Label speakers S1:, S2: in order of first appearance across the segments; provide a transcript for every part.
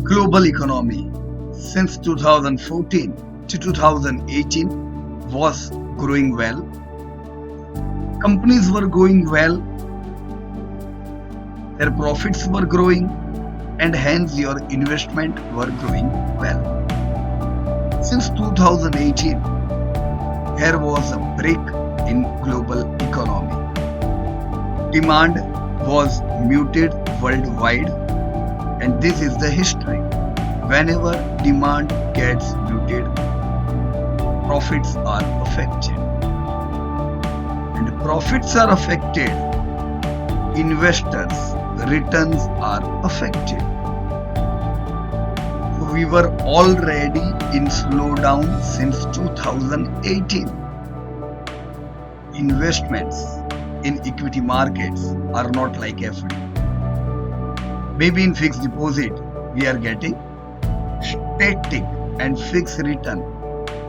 S1: Global economy since 2014 to 2018 was growing well. Companies were going well, their profits were growing, and hence your investment were growing well. Since 2018, there was a break in global economy. Demand was muted worldwide, and this is the history. Whenever demand gets muted, profits are affected. And profits are affected, investors' returns are affected. We were already in slowdown since 2018. Investments in equity markets are not like FD. Maybe in fixed deposit we are getting static and fixed return.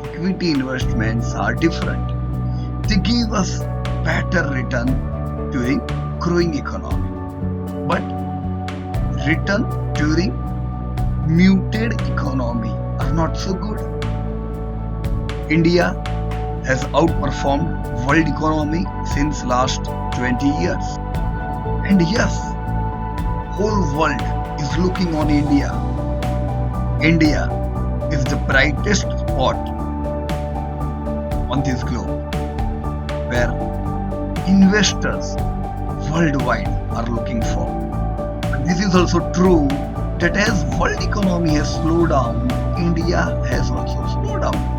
S1: Equity investments are different. They give us better return during growing economy, but return during muted economy are not so good. India has outperformed world economy since last 20 years. And yes, whole world is looking on India. India is the brightest spot on this globe where investors worldwide are looking for. But this is also true that as world economy has slowed down, India has also slowed down.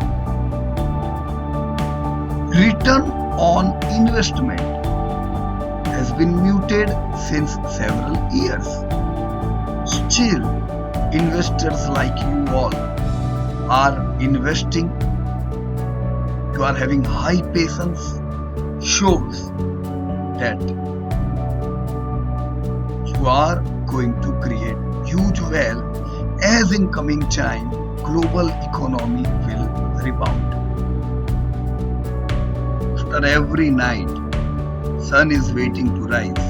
S1: Return on investment has been muted since several years. Still, investors like you all are investing. You are having high patience, shows that you are going to create huge wealth as in coming time global economy will rebound. After every night, sun is waiting to rise.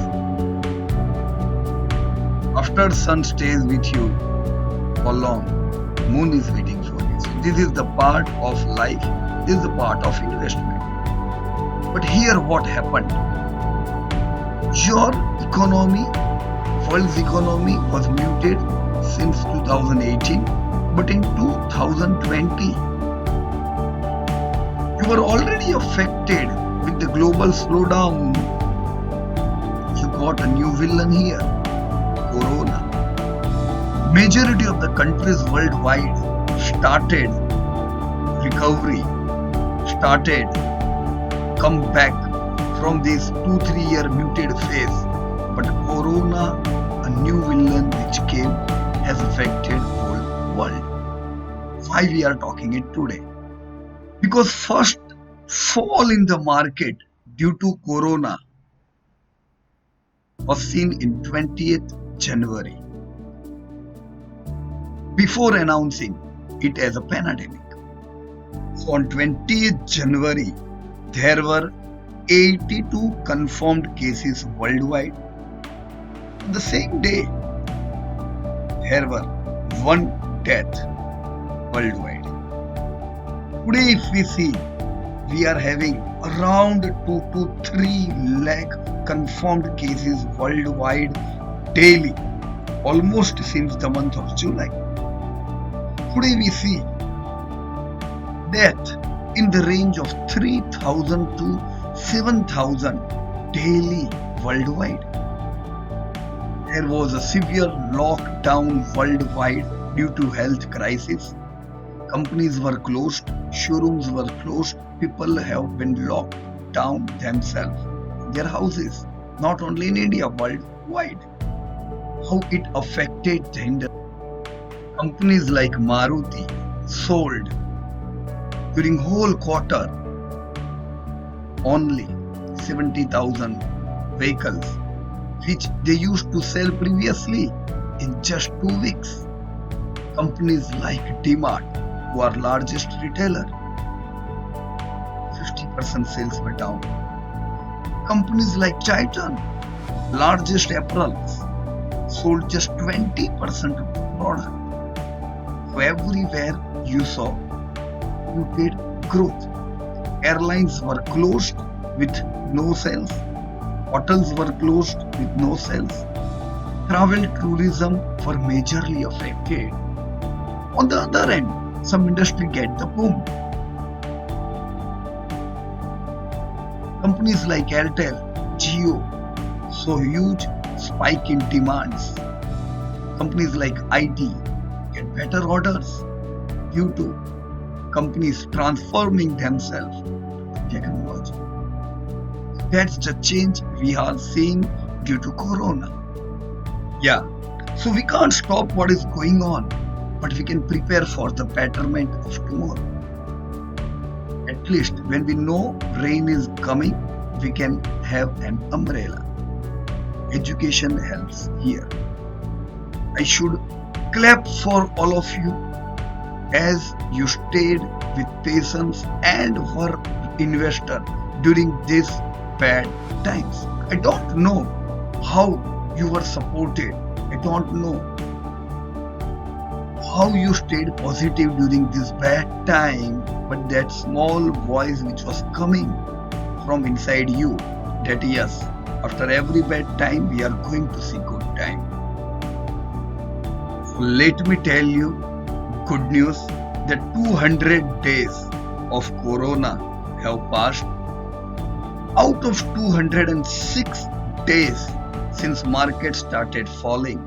S1: After sun stays with you for long, moon is waiting for you. So this is the part of life, this is the part of investment. But here what happened? Your economy, world's economy was muted since 2018, but in 2020, you were already affected with the global slowdown. You got a new villain here, Corona. Majority of the countries worldwide started recovery, started come back from this 2-3 year muted phase. But Corona, a new villain which came, has affected whole world. Why we are talking it today? Because first fall in the market due to Corona was seen in 20th January before announcing it as a pandemic. So on 20th January, there were 82 confirmed cases worldwide. On the same day, there were 1 death worldwide. Today, if we see, we are having around 2 to 3 lakh confirmed cases worldwide daily, almost since the month of July. Today, we see death in the range of 3,000 to 7,000 daily worldwide. There was a severe lockdown worldwide due to health crisis. Companies were closed, showrooms were closed, people have been locked down themselves in their houses, not only in India, worldwide. How it affected the industry. Companies like Maruti sold during whole quarter only 70,000 vehicles, which they used to sell previously in just 2 weeks. Companies like DMart, who are largest retailer, 50% sales were down. Companies like Titan, largest apparels, sold just 20% of the product. So everywhere you saw muted growth. Airlines were closed with no sales. Hotels were closed with no sales. Travel tourism were majorly affected. On the other end, some industry get the boom. Companies like Airtel, Jio saw huge spike in demands. Companies like IT get better orders due to companies transforming themselves to technology. That's the change we are seeing due to Corona. Yeah, so we can't stop what is going on, but we can prepare for the betterment of tomorrow. At least when we know rain is coming, we can have an umbrella. Education helps here. I should clap for all of you as you stayed with patience and were investor during these bad times. I don't know how you were supported. I don't know how you stayed positive during this bad time, but that small voice which was coming from inside you, that yes, after every bad time we are going to see good time. So let me tell you good news. The 200 days of Corona have passed. Out of 206 days since market started falling,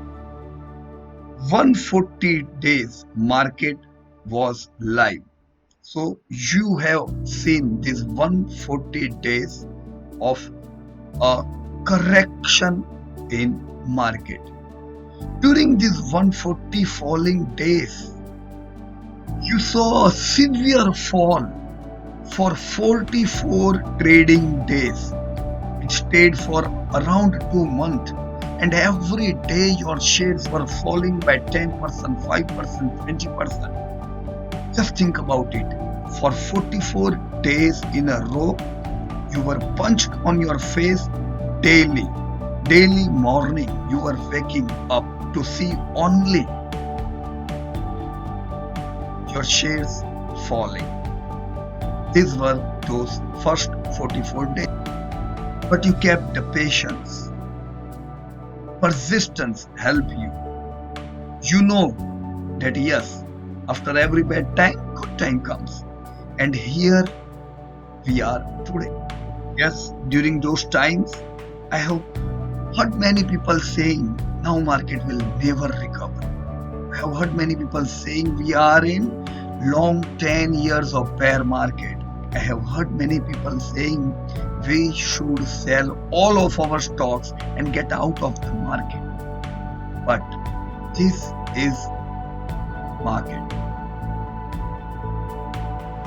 S1: 140 days market was live. So you have seen this 140 days of a correction in market. During these 140 falling days, you saw a severe fall for 44 trading days. It stayed for around 2 months, and every day your shares were falling by 10%, 5%, 20%. Just think about it. For 44 days in a row, you were punched on your face daily. Daily morning, you were waking up to see only your shares falling. These were those first 44 days. But you kept the patience. Persistence helped you. You know that yes, after every bad time, good time comes. And here we are today. Yes, during those times, I have heard many people saying now market will never recover. I have heard many people saying we are in long 10 years of bear market. I have heard many people saying we should sell all of our stocks and get out of the market. But this is market.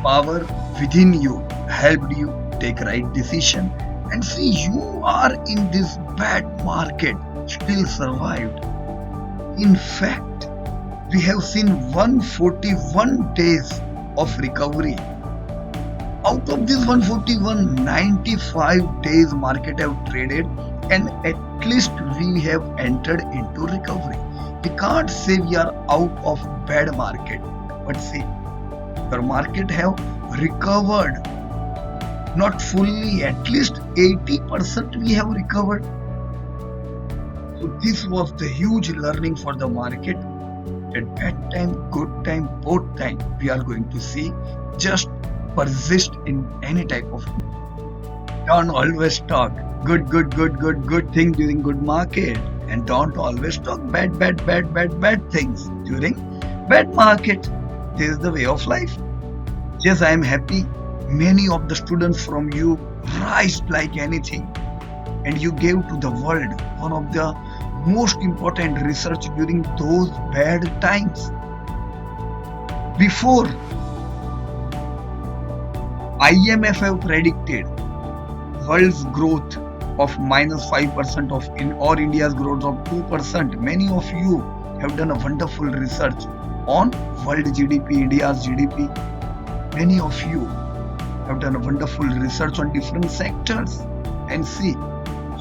S1: Power within you helped you take right decision, and see you are in this bad market still survived. In fact, we have seen 141 days of recovery. Out of this 141, 95 days market have traded, and at least we have entered into recovery. We can't say we are out of bad market, but see, your market have recovered. Not fully, at least 80% we have recovered. So this was the huge learning for the market. At bad time, good time, both time, we are going to see. Just persist in any type of. Don't always talk good thing during good market, and don't always talk bad things during bad market. This is the way of life. Yes, I am happy. Many of the students from you rised like anything, and you gave to the world one of the most important research during those bad times. Before, IMF have predicted world's growth of -5% of or India's growth of 2%. Many of you have done a wonderful research on world GDP, India's GDP. Many of you have done a wonderful research on different sectors, and see,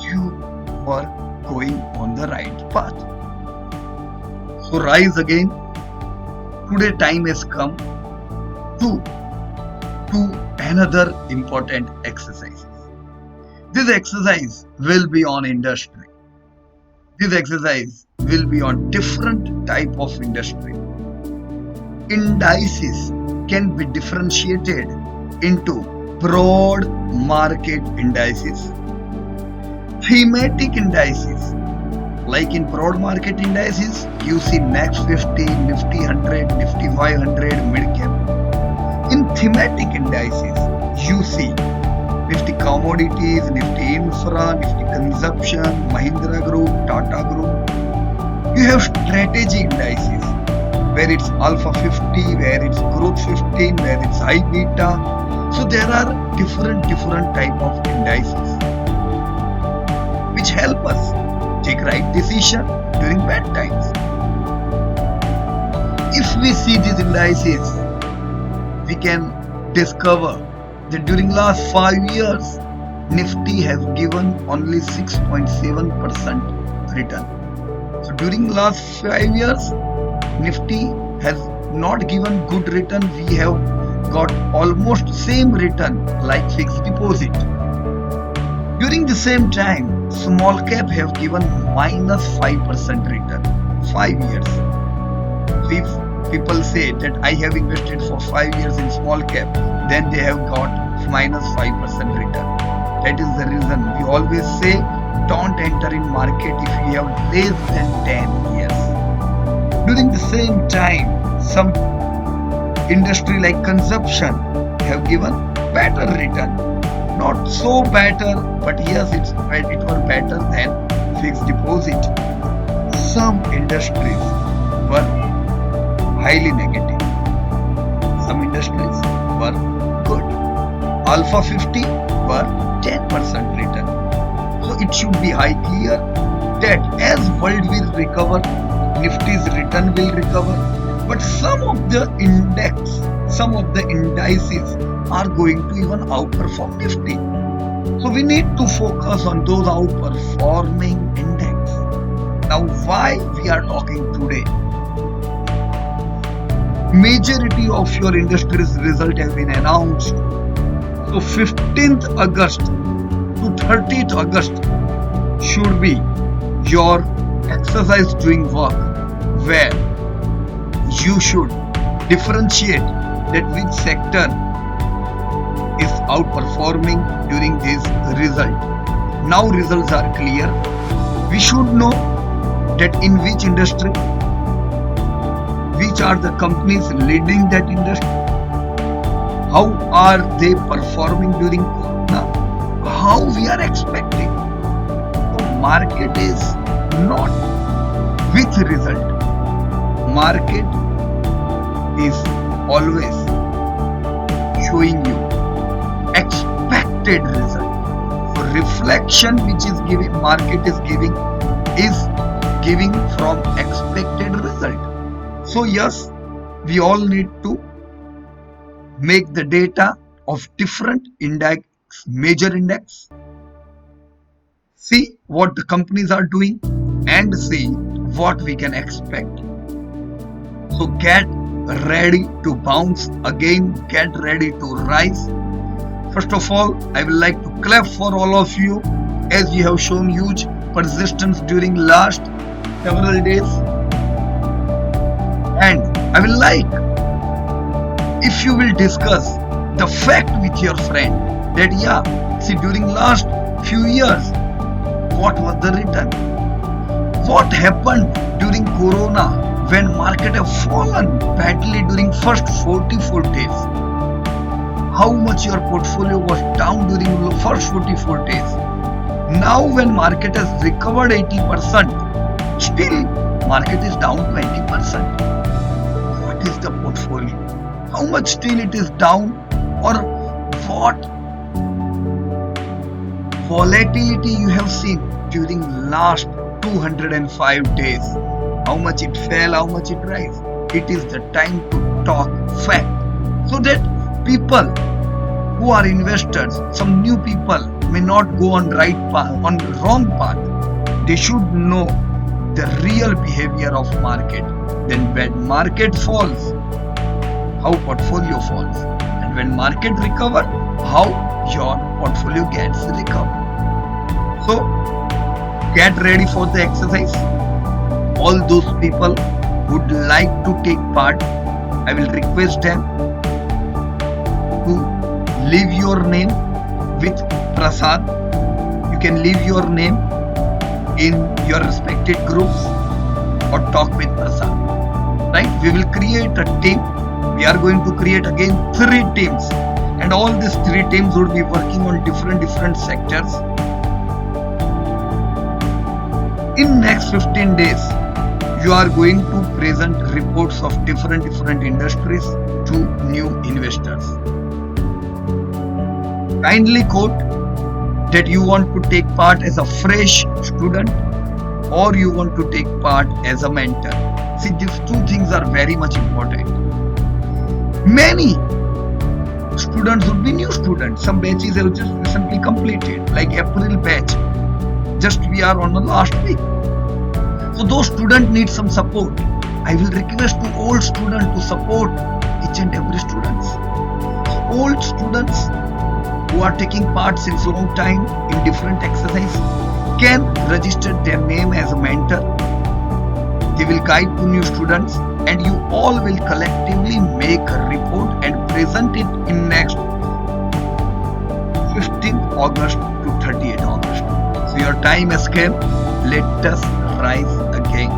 S1: you were going on the right path. So rise again, today time has come to another important exercise. This exercise will be on industry. This exercise will be on different type of industry. Indices can be differentiated into broad market indices, thematic indices. Like in broad market indices, you see Next 50, Nifty 100, Nifty 500, mid cap. In thematic indices, you see Nifty commodities, Nifty infra, Nifty consumption, Mahindra Group, Tata Group. You have strategy indices where it's Alpha 50, where it's Growth 15, where it's High Beta. So there are different type of indices which help us take right decision during bad times. If we see these indices, we can discover that during last 5 years, Nifty has given only 6.7% return. So during last 5 years, Nifty has not given good return. We have got almost same return like fixed deposit. During the same time, small cap have given minus 5% return. 5 years. So if people say that I have invested for 5 years in small cap, then they have got minus 5% return. That is the reason we always say don't enter in market if you have less than 10 years. During the same time, some industry like consumption have given better return. Not so better, but yes, it was better than fixed deposit. Some industries were highly negative. Some industries were good. Alpha 50 were 10% return. So it should be high clear that as world will recover, Nifty's return will recover. But some of the indices are going to even outperform Nifty. So we need to focus on those outperforming index. Now why we are talking today? Majority of your industry's result have been announced. So 15th August to 30th August should be your exercise doing work where you should differentiate that which sector is outperforming during this result. Now results are clear. We should know that in which industry, which are the companies leading that industry, how are they performing during Corona, how we are expecting. So market is not with result. Market is always showing you expected result. So reflection which is giving market is giving from expected result. So yes, we all need to make the data of different index, major index, see what the companies are doing and see what we can expect. So get ready to bounce again, get ready to rise. First of all, I would like to clap for all of you as you have shown huge persistence during last several days. And I will like if you will discuss the fact with your friend that see during last few years, what was the return? What happened during Corona when market have fallen badly during first 44 days? How much your portfolio was down during the first 44 days? Now when market has recovered 80%, still market is down 20%. What is the portfolio? How much still it is down, or what volatility you have seen during last 205 days? How much it fell, how much it rise? It is the time to talk fact, so that people who are investors, some new people may not go on right path, on the wrong path. They should know the real behavior of market. Then when market falls, how portfolio falls, and when market recover, how your portfolio gets recovered. So get ready for the exercise. All those people would like to take part, I will request them to leave your name with Prasad. You can leave your name in your respected groups or talk with Prasad. Right? We will create a team. We are going to create again 3 teams, and all these 3 teams would be working on different sectors. In next 15 days, you are going to present reports of different industries to new investors. Kindly quote that you want to take part as a fresh student or you want to take part as a mentor. See, these 2 things are very much important. Many students would be new students. Some batches have just recently completed, like April batch. Just we are on the last week. So those students need some support. I will request to all students to support each and every students. So old students who are taking part since long time in different exercise can register their name as a mentor. They will guide to new students, and you all will collectively make a report and present it in next 15th August to 30th August. So your time has come. Let us rise again.